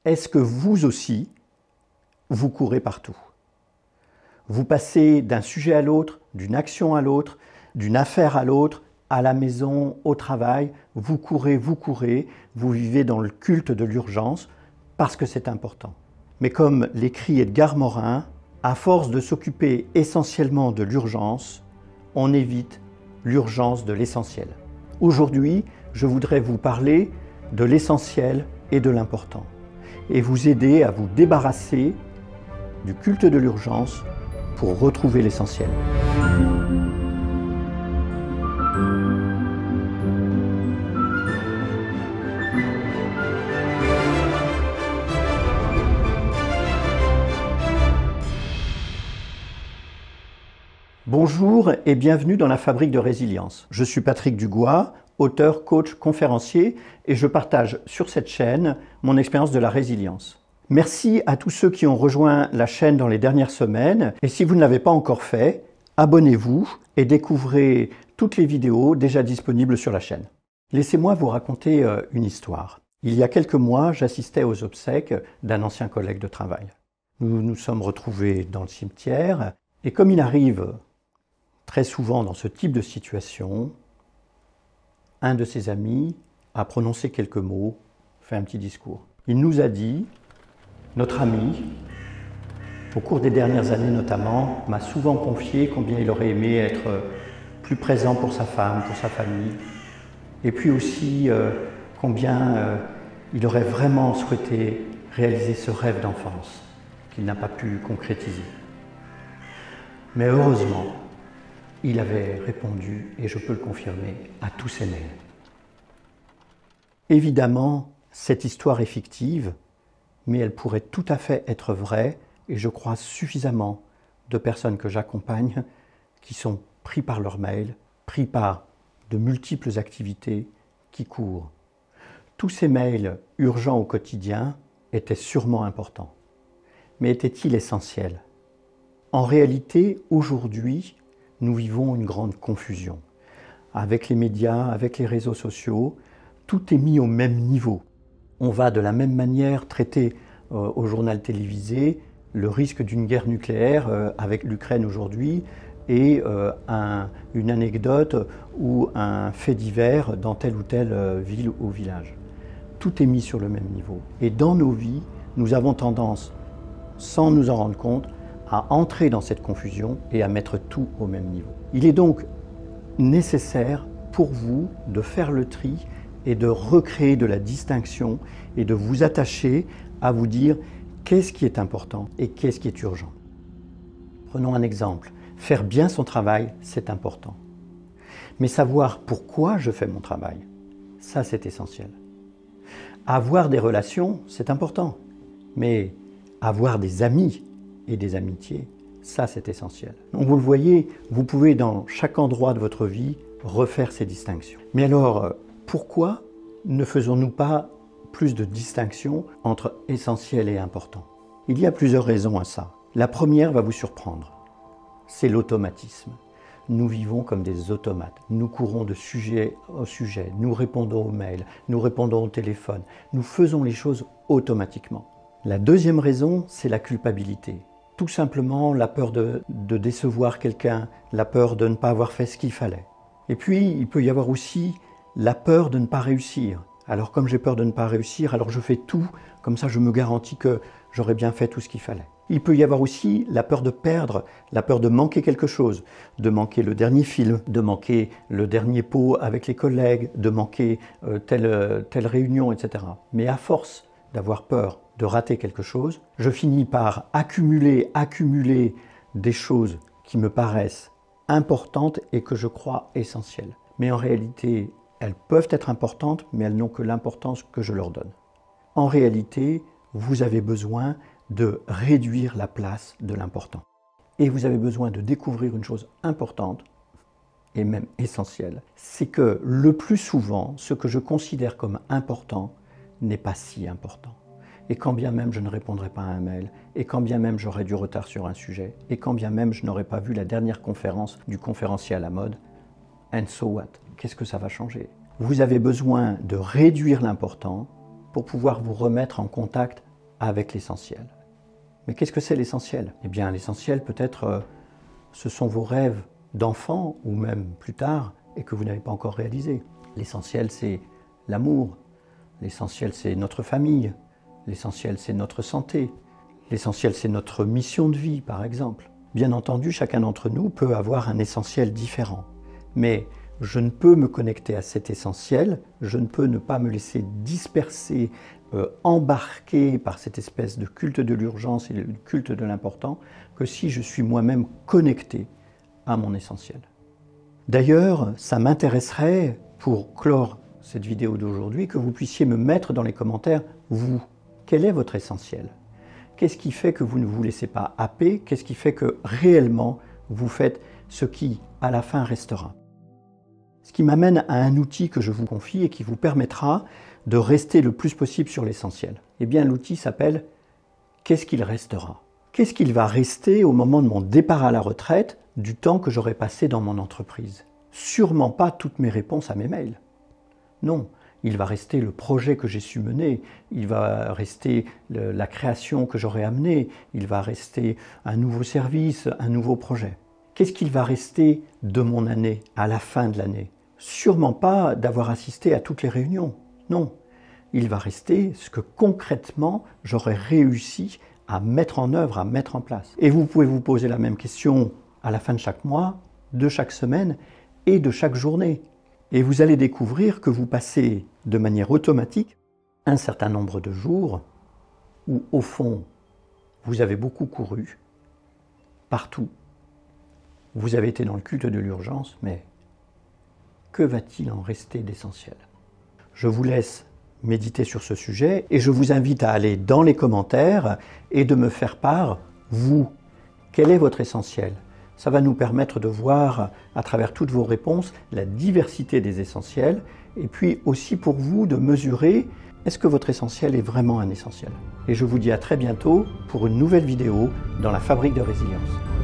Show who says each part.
Speaker 1: Est-ce que vous aussi, vous courez partout? Vous passez d'un sujet à l'autre, d'une action à l'autre, d'une affaire à l'autre, à la maison, au travail, vous courez, vous vivez dans le culte de l'urgence parce que c'est important. Mais comme l'écrit Edgar Morin, à force de s'occuper essentiellement de l'urgence, on évite l'urgence de l'essentiel. Aujourd'hui, je voudrais vous parler de l'essentiel et de l'important et vous aider à vous débarrasser du culte de l'urgence pour retrouver l'essentiel. Bonjour et bienvenue dans la Fabrique de Résilience. Je suis Patrick Dugois, auteur, coach, conférencier et je partage sur cette chaîne mon expérience de la résilience. Merci à tous ceux qui ont rejoint la chaîne dans les dernières semaines et si vous ne l'avez pas encore fait, abonnez-vous et découvrez toutes les vidéos déjà disponibles sur la chaîne. Laissez-moi vous raconter une histoire. Il y a quelques mois, j'assistais aux obsèques d'un ancien collègue de travail. Nous nous sommes retrouvés dans le cimetière et comme il arrive très souvent dans ce type de situation, un de ses amis a prononcé quelques mots, fait un petit discours. Il nous a dit, notre ami, au cours des dernières années notamment, m'a souvent confié combien il aurait aimé être plus présent pour sa femme, pour sa famille, et puis aussi combien il aurait vraiment souhaité réaliser ce rêve d'enfance qu'il n'a pas pu concrétiser. Mais heureusement, il avait répondu, et je peux le confirmer, à tous ses mails. Évidemment, cette histoire est fictive, mais elle pourrait tout à fait être vraie, et je crois suffisamment de personnes que j'accompagne qui sont pris par leurs mails, pris par de multiples activités qui courent. Tous ces mails urgents au quotidien étaient sûrement importants. Mais étaient-ils essentiels? En réalité, aujourd'hui, nous vivons une grande confusion. Avec les médias, avec les réseaux sociaux, tout est mis au même niveau. On va de la même manière traiter au journal télévisé le risque d'une guerre nucléaire avec l'Ukraine aujourd'hui et une anecdote ou un fait divers dans telle ou telle ville ou village. Tout est mis sur le même niveau. Et dans nos vies, nous avons tendance, sans nous en rendre compte, à entrer dans cette confusion et à mettre tout au même niveau. Il est donc nécessaire pour vous de faire le tri et de recréer de la distinction et de vous attacher à vous dire qu'est-ce qui est important et qu'est-ce qui est urgent. Prenons un exemple. Faire bien son travail, c'est important. Mais savoir pourquoi je fais mon travail, ça c'est essentiel. Avoir des relations, c'est important. Mais avoir des amis et des amitiés, ça c'est essentiel. Donc vous le voyez, vous pouvez dans chaque endroit de votre vie refaire ces distinctions. Mais alors, pourquoi ne faisons-nous pas plus de distinctions entre essentiel et important? Il y a plusieurs raisons à ça. La première va vous surprendre, c'est l'automatisme. Nous vivons comme des automates. Nous courons de sujet au sujet, nous répondons aux mails, nous répondons au téléphone. Nous faisons les choses automatiquement. La deuxième raison, c'est la culpabilité. Tout simplement la peur de décevoir quelqu'un, la peur de ne pas avoir fait ce qu'il fallait. Et puis, il peut y avoir aussi la peur de ne pas réussir. Alors comme j'ai peur de ne pas réussir, alors je fais tout, comme ça je me garantis que j'aurais bien fait tout ce qu'il fallait. Il peut y avoir aussi la peur de perdre, la peur de manquer quelque chose, de manquer le dernier film, de manquer le dernier pot avec les collègues, de manquer telle réunion, etc. Mais à force d'avoir peur de rater quelque chose, je finis par accumuler des choses qui me paraissent importantes et que je crois essentielles. Mais en réalité, elles peuvent être importantes, mais elles n'ont que l'importance que je leur donne. En réalité, vous avez besoin de réduire la place de l'important. Et vous avez besoin de découvrir une chose importante, et même essentielle, c'est que le plus souvent, ce que je considère comme important n'est pas si important. Et quand bien même je ne répondrai pas à un mail, et quand bien même j'aurai du retard sur un sujet, et quand bien même je n'aurai pas vu la dernière conférence du conférencier à la mode, and so what? Qu'est-ce que ça va changer? Vous avez besoin de réduire l'important pour pouvoir vous remettre en contact avec l'essentiel. Mais qu'est-ce que c'est l'essentiel? Eh bien, l'essentiel peut-être, ce sont vos rêves d'enfant ou même plus tard et que vous n'avez pas encore réalisés. L'essentiel, c'est l'amour. L'essentiel, c'est notre famille. L'essentiel, c'est notre santé. L'essentiel, c'est notre mission de vie, par exemple. Bien entendu, chacun d'entre nous peut avoir un essentiel différent. Mais je ne peux me connecter à cet essentiel, je ne peux ne pas me laisser disperser, embarquer par cette espèce de culte de l'urgence et le culte de l'important, que si je suis moi-même connecté à mon essentiel. D'ailleurs, ça m'intéresserait, pour clore cette vidéo d'aujourd'hui, que vous puissiez me mettre dans les commentaires, vous, quel est votre essentiel? Qu'est-ce qui fait que vous ne vous laissez pas happer? Qu'est-ce qui fait que réellement vous faites ce qui, à la fin, restera? Ce qui m'amène à un outil que je vous confie et qui vous permettra de rester le plus possible sur l'essentiel. Eh bien, l'outil s'appelle « Qu'est-ce qu'il restera ?» Qu'est-ce qu'il va rester au moment de mon départ à la retraite du temps que j'aurai passé dans mon entreprise? Sûrement pas toutes mes réponses à mes mails. Non, il va rester le projet que j'ai su mener, il va rester la création que j'aurai amenée, il va rester un nouveau service, un nouveau projet. Qu'est-ce qu'il va rester de mon année, à la fin de l'année? Sûrement pas d'avoir assisté à toutes les réunions, non. Il va rester ce que concrètement j'aurai réussi à mettre en œuvre, à mettre en place. Et vous pouvez vous poser la même question à la fin de chaque mois, de chaque semaine et de chaque journée. Et vous allez découvrir que vous passez de manière automatique un certain nombre de jours où, au fond, vous avez beaucoup couru, partout. Vous avez été dans le culte de l'urgence, mais que va-t-il en rester d'essentiel? Je vous laisse méditer sur ce sujet et je vous invite à aller dans les commentaires et de me faire part, vous, quel est votre essentiel? Ça va nous permettre de voir à travers toutes vos réponses la diversité des essentiels et puis aussi pour vous de mesurer est-ce que votre essentiel est vraiment un essentiel. Et je vous dis à très bientôt pour une nouvelle vidéo dans la Fabrique de Résilience.